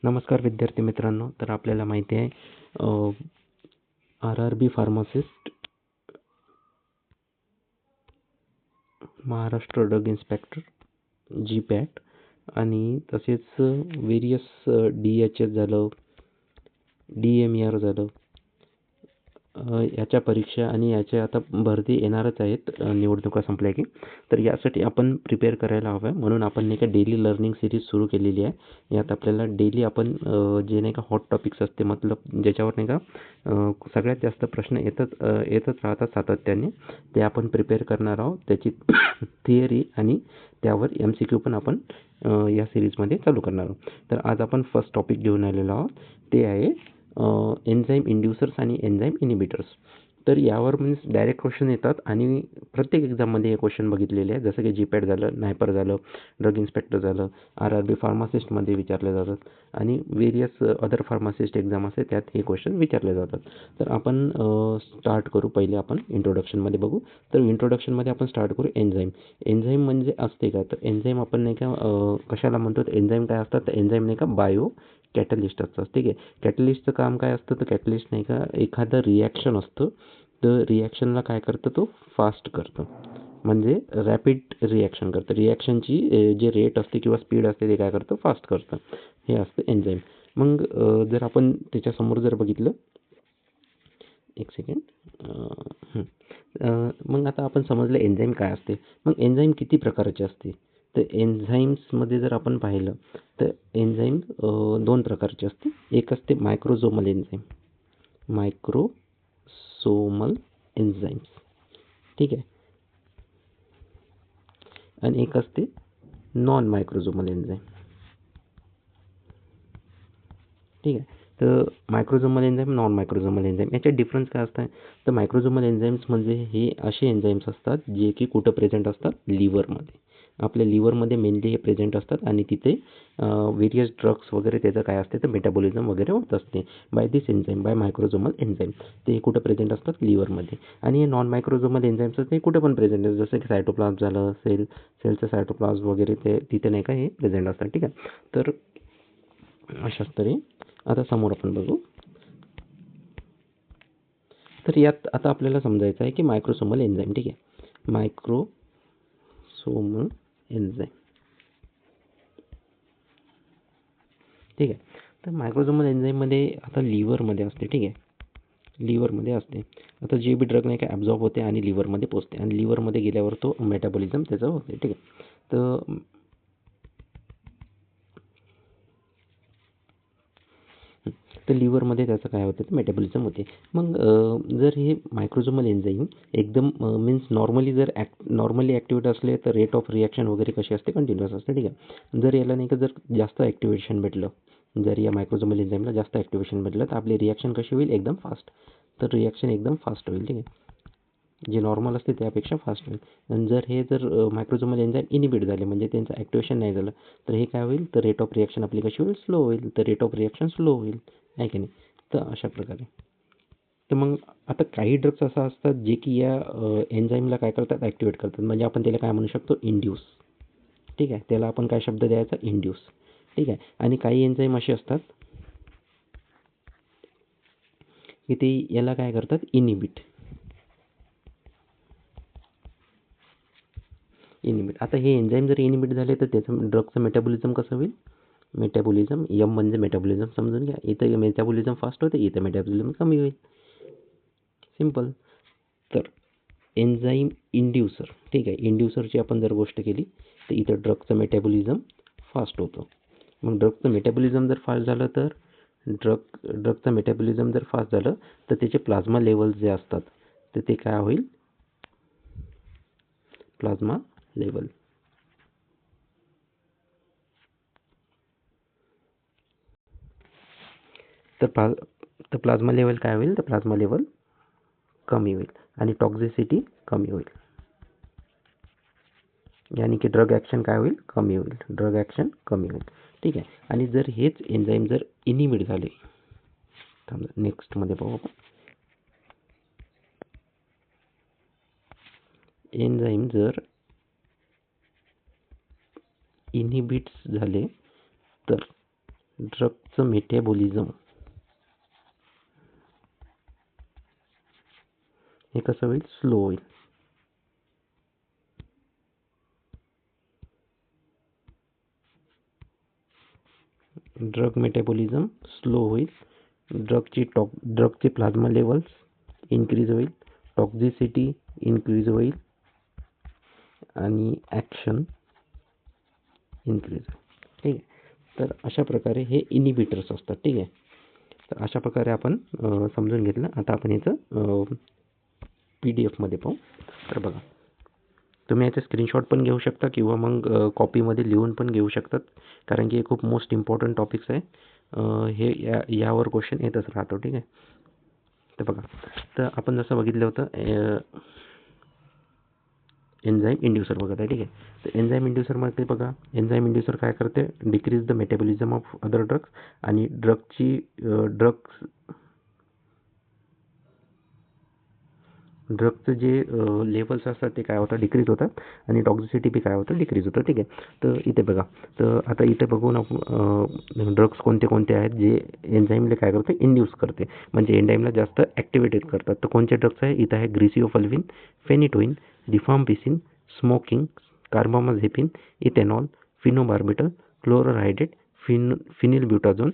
नमस्कार विद्यार्थी मित्रांनो. तर आपल्याला माहिती आहे RRB pharmacist, Maharashtra drug inspector, GPAT आणि तसेच वेरियस DHS झालं, DMER झालं, याच्या परीक्षा आणि याच्या आता भरती येणारच आहेत निवडणुका संपल्या की. तर यासाठी आपण प्रिपेअर करायला हवं आहे, म्हणून आपण नाही का डेली लर्निंग सिरीज सुरू केलेली आहे. यात आपल्याला डेली आपण जे नाही का हॉट टॉपिक्स असते, मतलब ज्याच्यावर नाही का सगळ्यात जास्त प्रश्न येतच राहतात सातत्याने, ते आपण प्रिपेअर करणार आहोत. त्याची थिअरी आणि त्यावर MCQ पण आपण या सिरीजमध्ये चालू करणार आहोत. तर आज आपण फर्स्ट टॉपिक घेऊन आलेलो आहोत, ते आहे एन्झाईम इंड्युसर्स आणि एन्झाईम इनिबिटर्स. तर यावर मीन्स डायरेक्ट क्वेश्चन येतात आणि प्रत्येक एक्झाममध्ये हे क्वेश्चन बघितलेले आहे. जसं की GPAT झालं, नायपर झालं, ड्रग इन्स्पेक्टर झालं, RRB फार्मासिस्टमध्ये विचारले जातात आणि वेरियस अदर फार्मासिस्ट एक्झाम असते त्यात हे क्वेश्चन विचारले जातात. तर आपण स्टार्ट करू. पहिले आपण इंट्रोडक्शनमध्ये बघू. तर इंट्रोडक्शनमध्ये आपण स्टार्ट करू एन्झाईम. एन्झाईम म्हणजे असते काय, तर एन्झाईम आपण नाही का कशाला म्हणतो, तर एन्झाईम काय असतात, तर एन्झाईम नाही का बायो कॅटलिस्ट असतात. ठीक आहे. कॅटलिस्टचं काम काय असतं, तर कॅटलिस्ट नाही का एखादं रिॲक्शन असतं, तर रिॲक्शनला काय करतं, तो फास्ट करतं, म्हणजे रॅपिड रिॲक्शन करतं. रिॲक्शनची जे रेट असते किंवा स्पीड असते ते काय करतं, फास्ट करतं. हे असतं एन्झाईम. मग जर आपण त्याच्यासमोर जर बघितलं, एक सेकंड, मग आता आपण समजलं एन्झाईम काय असते. मग एन्झाईम किती प्रकारचे असते, तर एन्झाईम्समध्ये जर आपण पाहिलं तर एन्झाईम दोन प्रकारचे असते. एक असते मायक्रोझोमल एन्झाईम, मायक्रोसोमल एन्झाईम्स, ठीक आहे, आणि एक असते नॉन मायक्रोझोमल एन्झाईम. ठीक आहे. तर मायक्रोझोमल एन्झाईम, नॉन मायक्रोझोमल एन्झाईम याच्यात डिफरन्स काय असतं, तर मायक्रोझोमल एन्झाईम्स म्हणजे हे असे एन्झाईम्स असतात जे की कुठं प्रेझेंट असतात, लिव्हरमध्ये. आपल्या लिव्हरमध्ये मेनली हे प्रेझेंट असतात आणि तिथे वेरियस ड्रग्स वगैरे त्याचं काय असते, तर मेटाबॉलिझम वगैरे होत असते by this enzyme, bye मायक्रोझोमल enzyme. ते कुठं प्रेझेंट असतात, लिव्हरमध्ये. आणि हे नॉन मायक्रोझोमल एन्झाईम्स ते कुठं पण प्रेझेंट असतात, जसं की सायटोप्लाझम झालं, सेलचं सायटोप्लाझम वगैरे, ते तिथे नाही का हे प्रेझेंट असतात. ठीक आहे. तर अशाच तरी आता समोर आपण बघू. तर यात आता आपल्याला समजायचं आहे की मायक्रोसोमल एन्झाईम, ठीक आहे, मायक्रोसोमल एन्झाईम, ठीक आहे. तर मायक्रोसोमल एन्झाईममध्ये आता लिव्हरमध्ये असते, ठीक आहे, लिव्हरमध्ये असते. आता जे बी ड्रग नाही का ॲब्झॉर्ब होते आणि लिव्हरमध्ये पोचते आणि लिव्हरमध्ये गेल्यावर तो मेटाबॉलिझम त्याचं होते. ठीक आहे. तर लिव्हरमध्ये त्याचं काय होतं, तर मेटाबॉलिझम होते. मग जर हे मायक्रोझोमल एन्झाईम एकदम मीन्स नॉर्मली ॲक्टिवेट असले तर रेट ऑफ रिॲक्शन वगैरे कशी असते, कंटिन्युअस असते. ठीक आहे. जर याला नाही का जर जास्त ॲक्टिवेशन भेटलं, जर या मायक्रोझोमल एन्झाईमला जास्त ॲक्टिवेशन भेटलं तर आपली रिॲक्शन कशी होईल, एकदम फास्ट. तर रिॲक्शन एकदम फास्ट होईल. ठीक आहे. जे नॉर्मल असते त्यापेक्षा फास्ट होईल. आणि जर मायक्रोझोमल एन्झाईम इनिबिट झाले, म्हणजे त्यांचं ॲक्टिवेशन नाही झालं, तर हे काय होईल, तर रेट ऑफ रिॲक्शन आपली कशी होईल, स्लो होईल. तर रेट ऑफ रिॲक्शन स्लो होईल, आहे की नाही. तर अशा प्रकारे. तर मग आता काही ड्रग्स असं असतात जे की या एन्झाईमला काय करतात, ॲक्टिवेट करतात, म्हणजे आपण त्याला काय म्हणू शकतो, इंड्यूस. ठीक आहे. त्याला आपण काय शब्द द्यायचा, इंड्यूस. ठीक आहे. आणि काही एन्झाईम असे असतात की ते याला काय करतात, इनिबिट. आता हे एन्झाईम जर इनिबिट झाले तर त्याचं ड्रगचं मेटाबॉलिझम कसं होईल, मेटाबॉलिझम एम म्हणजे मेटाबॉलिझम समजून घ्या. इथं मेटाबॉलिझम फास्ट होते, इथं मेटाबॉलिझम कमी होईल, सिम्पल. तर एन्झाईम इंड्युसर, ठीक आहे, इंड्युसरची आपण जर गोष्ट केली तर इथं ड्रगचं मेटाबॉलिझम फास्ट होतं. मग ड्रगचं मेटाबॉलिझम जर फास्ट झालं तर ड्रगचं मेटाबॉलिझम जर फास्ट झालं तर त्याचे प्लाझ्मा लेवल्स जे असतात तर ते काय होईल, प्लाझ्मा लेवल. तर प्लाझ्मा लेवल काय होईल, तर प्लाझ्मा लेवल कमी होईल आणि टॉक्झिसिटी कमी होईल, यानी की ड्रग ॲक्शन काय होईल, कमी होईल, ड्रग ॲक्शन कमी होईल. ठीक आहे. आणि जर हेच एन्झाईम जर इनिबिट झाले, थांबा नेक्स्टमध्ये पाहू आपण. एन्झाईम जर इनिबिट्स झाले तर ड्रगचं मेटाबॉलिझम हे कसं होईल? स्लो होईल. ड्रग मेटाबॉलिझम स्लो होईल. ड्रगचे प्लाझ्मा लेवल्स इन्क्रीज होईल. टॉक्झिसिटी इन्क्रीज होईल आणि ॲक्शन इन्क्रीज होईल. ठीक आहे. तर अशा प्रकारे हे इनिबिटर्स असतात. ठीक आहे. तर अशा प्रकारे आपण समजून घेतलं. आता आपण याचं PDF मध्ये पाहू. तर बघा, तुम्ही याचे स्क्रीनशॉट पण घेऊ शकता किंवा मग कॉपीमध्ये लिहून पण घेऊ शकतात, कारण की हे खूप मोस्ट इम्पॉर्टंट टॉपिक्स आहे. हे यावर क्वेश्चन येतच राहतो. ठीक आहे. तर बघा, तर आपण जसं बघितलं होतं एन्झाईम इंड्युसर बघत आहे. ठीक आहे. तर एन्झाईम इंड्युसरमध्ये बघा, एन्झाईम इंड्युसर काय करते? Decrease the metabolism of other drugs. आणि ड्रगचं जे लेवल्स असतात ते काय होतात? डिक्रीज होतात. आणि टॉक्झिसिटी बी काय होतं? डिक्रीज होतं. ठीक आहे. तर इथे बघा, तर आता इथे बघून आपण ड्रग्स कोणते कोणते आहेत जे एन्झाईमला काय करते? इंड्यूस करते, म्हणजे एन्झाईमला जास्त ॲक्टिवेटेड करतात. तर कोणते ड्रग्स आहे? इथं आहे griseofulvin, phenytoin, rifampicin, smoking, carbamazepine, ethanol, phenobarbital, chloral hydrate, phenylbutazone,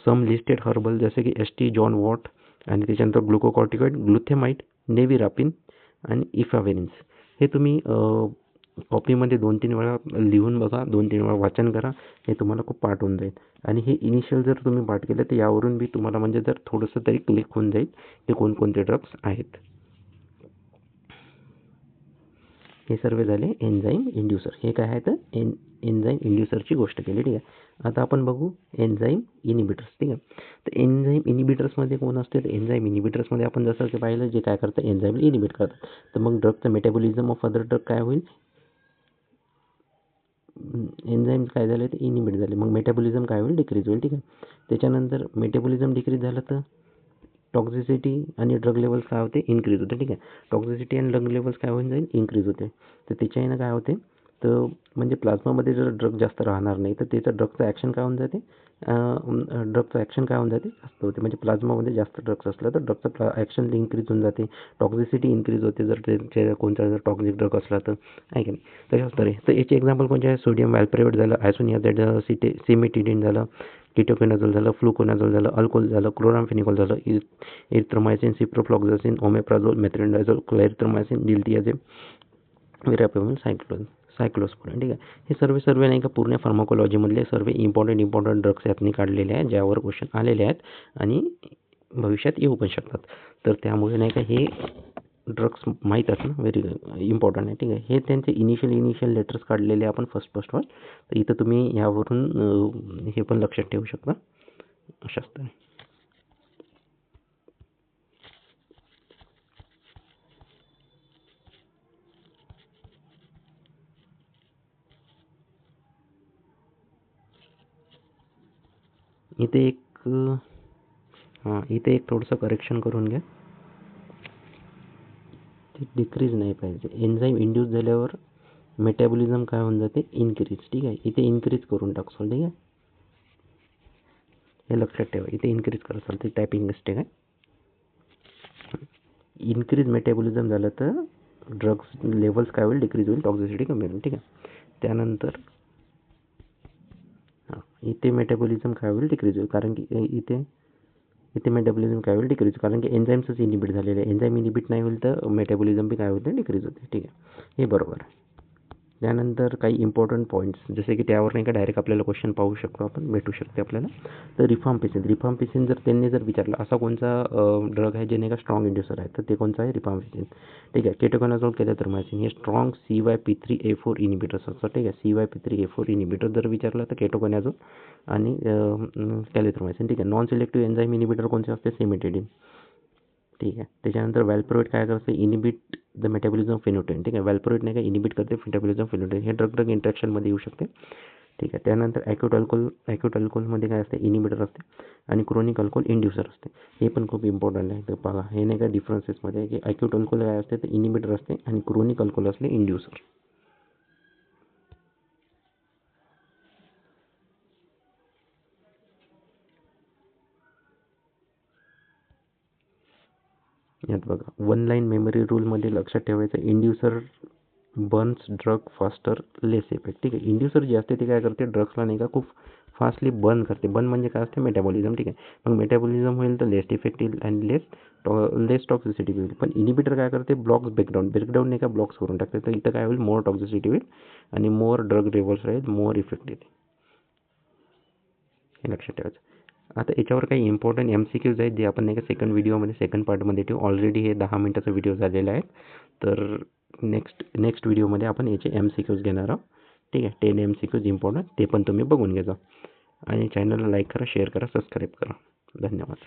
some listed herbal जसे की ST जॉन वॉट, आणि त्याच्यानंतर ग्लुकोकॉर्टिकॉइड, ग्लुथेमाइड, नेव्हिरापिन आणि इफावेरिन्स. हे तुम्ही कॉपीमध्ये 2-3 वेळा लिहून बघा, 2-3 वेळा वाचन करा. हे तुम्हाला खूप पाठ होऊन जाईल. आणि हे इनिशियल जर तुम्ही पाठ केलं तर यावरून बी तुम्हाला म्हणजे जर थोडंसं तरी क्लिक होऊन जाईल हे कोणकोणते ड्रग्स आहेत. हे सर्व झाले एन्झाईम इंड्युसर. हे काय आहे? तर एन्झाईम इंड्युसरची गोष्ट केली. ठीक आहे. आता आपण बघू एन्झाईम इनिबिटर्स. ठीक आहे. तर एन्झाईम इनिबिटर्समध्ये कोण असते? तर एन्झाईम इनिबिटर्समध्ये आपण जसं की पाहिलं, जे काय करतं? एन्झाईमला इनिबिट करतात. तर मग ड्रगचं मेटाबॉलिझम ऑफ अदर ड्रग काय होईल? एन्झाईम काय झाले? ते इनिबिट झाले. मग मेटाबॉलिझम काय होईल? डिक्रीज होईल. ठीक आहे. त्याच्यानंतर मेटाबॉलिझम डिक्रीज झालं तर टॉक्झिसिटी आणि ड्रग लेवल्स काय होते? इन्क्रीज होते. ठीक आहे. टॉक्झिसिटी आणि ड्रग लेवल्स काय होऊन जाईल? इन्क्रीज होते. तर त्याच्याने काय होते? तर म्हणजे प्लाझ्मामध्ये जर ड्रग जास्त राहणार नाही तर त्याचं ड्रगचं ॲक्शन काय होऊन जाते? जास्त होते. म्हणजे प्लाझ्मामध्ये जास्त ड्रग्स असलं तर ड्रगचं ॲक्शन इन्क्रीज होऊन जाते. टॉक्झिसिटी इन्क्रीज होते जर त्याच्या कोणता जर टॉक्झिक ड्रग असला तर, आहे की नाही? तशाच तरी तर याचे एक्झाम्पल कोणते आहे? सोडियम वॅल्प्रेट झालं, आयसोनियाझाइड झालं, सिमेटिडिन झालं, कीटोकेनाझोल झालं, फ्लुकोनाझोल झालं, अल्कोहोल झालं, क्लोरामफेनिकॉल झालं, इरिथ्रोमायसिन, सिप्रोफ्लॉक्झासिन, ओमेप्राझोल, मेथ्रोनिडाझोल, क्लॅरिथ्रोमायसिन, डिल्टियाझेम, विरापेव्हिर, सायक्लोस्पोरिन. ठीक आहे. हे सर्व नाही का पूर्ण फार्माकोलॉजीमधले सर्व इम्पॉर्टंट ड्रग्स यातनी काढलेले आहेत, ज्यावर क्वेश्चन आलेले आहेत आणि भविष्यात येऊ पण शकतात. तर त्यामुळे नाही का हे ड्रग्स माहीत असणं व्हेरी इम्पॉर्टंट आहे. ठीक आहे. हे त्यांचे इनिशियल लेटर्स काढलेले आपण फर्स्टवर. तर इथं तुम्ही यावरून हे पण लक्षात ठेवू शकता. अशाच तर इथे एक थोडंसं करेक्शन करून घ्या. ते डिक्रीज नाही पाहिजे. एन्झाईम इंड्यूस झाल्यावर मेटाबॉलिझम काय होऊन जाते? इन्क्रीज. ठीक आहे. इथे इन्क्रीज करून टाकसो. ठीक आहे. हे लक्षात ठेवा. इथे इन्क्रीज करत ते टायपिंग मिस्टेक आहे. इन्क्रीज मेटाबॉलिझम झालं तर ड्रग्स लेवल्स काय होईल? डिक्रीज होईल. टॉक्झिसिटी कमी होईल. ठीक आहे. त्यानंतर इथे मेटाबॉलिझम काय होईल? डिक्रीज होईल. कारण की इथे मेटाबॉलिझम काय होईल? डिक्रीज. कारण की एन्झाईम्सच इनिबिट झालेले आहे. एन्झाईम इनिबिट नाही होईल तर मेटाबॉलिझम बी काय होते? डिक्रीज होते. ठीक आहे. हे बरोबर आहे. त्यानंतर काही इम्पॉर्टंट पॉईंट्स जसे की त्यावर नाही का डायरेक्ट आपल्याला क्वेश्चन पाहू शकतो आपण, भेटू शकते आपल्याला. तर रिफाम्पिसिन जर त्यांनी जर विचारलं असा कोणचा ड्रग आहे जे नाही का स्ट्रॉंग इंड्युसर आहे, तर ते कोणचं आहे? रिफाम्पिसिन. ठीक आहे. केटोकोनाझोल, कॅलेथ्रोमायसिन हे स्ट्रॉंग CYP3A4 इनिबिटर्स असतात. ठीक आहे. CYP3A4 इनिबिटर जर विचारलं तर केटोकोनाझोल आणि कॅलेथ्रोमायसिन. ठीक आहे. नॉन सिलेक्टिव्ह एन्झाईम इनिबिटर कोणते असते? सिमेटिडिन. ठीक आहे. त्याच्यानंतर वॅल्प्रोइट काय करते? Inhibit the metabolism phenytoin. ठीक आहे. वॅल्प्रोइट नाही का इनिबिट करते मेटाबॉलिझम फेनोटोनिन. हे ड्रग इंटरॅक्शनमध्ये येऊ शकते. ठीक आहे. त्यानंतर ॲक्यूट अल्कोहोलमध्ये काय असते? इनिबिटर असते. आणि क्रोनिक अल्कोहोल इंड्युसर असते. हे पण खूप इम्पॉर्टंट आहे. तर बघा हे नाही का डिफरन्सेसमध्ये की ॲक्यूट अल्कोहोल काय असते? तर इनिबिटर असते आणि क्रोनिक अल्कोहोल असले इंड्युसर. यात बघा वन लाईन मेमरी रूलमध्ये लक्षात ठेवायचं इंड्युसर बर्न्स ड्रग फास्टर लेस इफेक्ट. ठीक आहे. इंड्युसर जे असते ते काय करते ड्रग्सला नाही का खूप फास्टली बर्न करते. बर्न म्हणजे काय असते मेटाबॉलिझम. ठीक आहे. मग मेटाबॉलिझम होईल तर लेस इफेक्ट येईल आणि लेस टॉक्सिसिटी होईल. पण इनिबिटर काय करते ब्लॉक्स ब्रेकडाऊन नाही का ब्लॉक्स करून टाकते. तर इथं काय होईल मोर टॉक्सिसिटी होईल आणि मोर ड्रग रिव्हर्स राहील मोर इफेक्ट येते. हे लक्षात ठेवायचं. आता याच्यावर काही इम्पॉर्टंट MCQs आहेत जे आपण नाही का सेकंड पार्टमध्ये ठेवू. ऑलरेडी हे 10 मिनिटाचा व्हिडिओ झालेला आहे. तर नेक्स्ट व्हिडिओमध्ये आपण याचे MCQs घेणार आहोत. ठीक आहे. 10 MCQs इम्पॉर्टंट ते पण तुम्ही बघून घ्या आणि चॅनलला लाईक करा शेअर करा सबस्क्राईब करा. धन्यवाद.